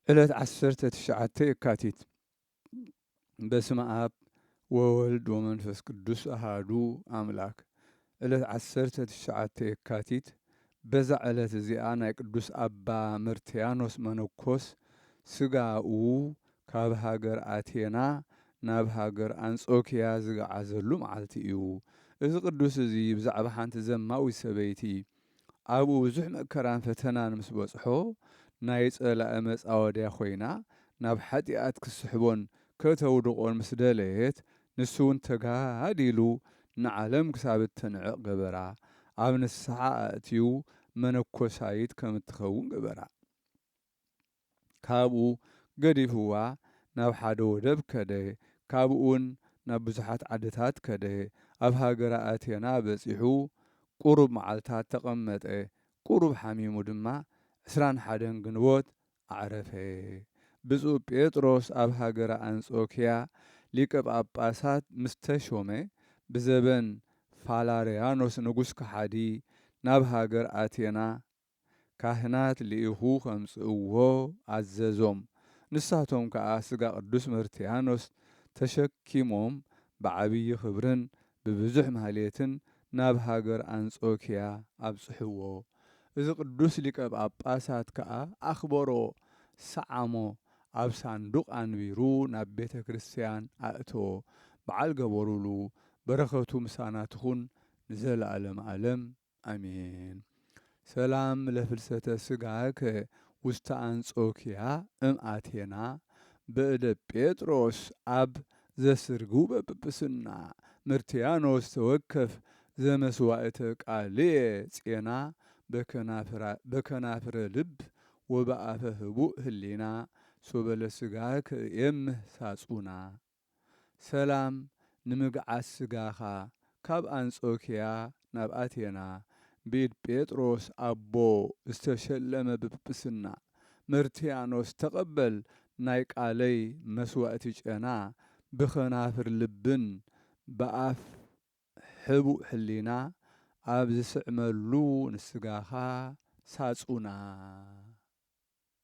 ዕለት 19 የካቲት በስመ አብ ወወልድ ወመንፈስ ቅዱስ አሃዱ አምላክ። ዕለት 19 የካቲት በዛ ዕለት እዚኣ ናይ ቅዱስ አባ መርትያኖስ መነኮስ ስጋኡ ካብ ሃገር አቴና ናብ ሃገር አንጾኪያ ዝገዓዘሉ መዓልቲ እዩ። እዚ ቅዱስ እዚ ብዛዕባ ሓንቲ ዘማዊት ሰበይቲ ኣብኡ ብዙሕ መከራን ፈተናን ምስ በፅሖ ናይ ጸላእ መጻወድያ ኮይና ናብ ሓጢኣት ክስሕቦን ከተውድቆን ምስ ደለየት ንሱ እውን ተጋዲሉ ንዓለም ክሳብ እተንዕቕ ገበራ። ኣብ ንስሓ ኣእትዩ መነኮሳይት ከም እትኸውን ገበራ። ካብኡ ገዲፍዋ ናብ ሓደ ወደብ ከደ። ካብኡ እውን ናብ ብዙሓት ዓድታት ከደ። ኣብ ሃገረ ኣቴና በፂሑ ቁሩብ መዓልታት ተቐመጠ። ቁሩብ ሓሚሙ ድማ 21 ግንቦት ኣዕረፈ። ብፁእ ጴጥሮስ ኣብ ሃገረ አንጾኪያ ሊቀ ጳጳሳት ምስ ተሾመ ብዘበን ፋላርያኖስ ንጉስ ከሓዲ ናብ ሃገር አቴና ካህናት ልኢኹ ከምጽእዎ ኣዘዞም። ንሳቶም ከዓ ስጋ ቅዱስ መርትያኖስ ተሸኪሞም ብዓብዪ ክብርን ብብዙሕ ማህሌትን ናብ ሃገር አንጾኪያ ኣብጽሕዎ። እዚ ቅዱስ ሊቀ ጳጳሳት ከዓ ኣኽበሮ ሰዓሞ ኣብ ሳንዱቕ አንቢሩ ናብ ቤተ ክርስቲያን ኣእተዎ። በዓል ገበሩሉ። በረኸቱ ምሳና ትኹን ንዘለዓለም ዓለም አሜን። ሰላም ለፍልሰተ ስጋከ ውስተ አንጾኪያ እምአቴና በእደ ጴጥሮስ አብ ዘስርጉ በጵጵስና መርትያኖስ ተወከፍ ዘመስዋዕተ ቃልየ ጼና በከናፍረ ልብ ወበአፈ ህቡእ ህሊና ሶበለ ስጋከ የምህ ሳጹና። ሰላም ንምግዓት ስጋኻ ካብ አንጾኪያ ናብ አቴና ብኢድ ጴጥሮስ አቦ ዝተሸለመ ብጵጵስና መርትያኖስ ተቐበል ናይ ቃለይ መስዋዕቲ ጨና ብኸናፍር ልብን በአፍ ሕቡእ ህሊና ኣብ ዝስዕመሉ ንስጋኻ ሳጹና።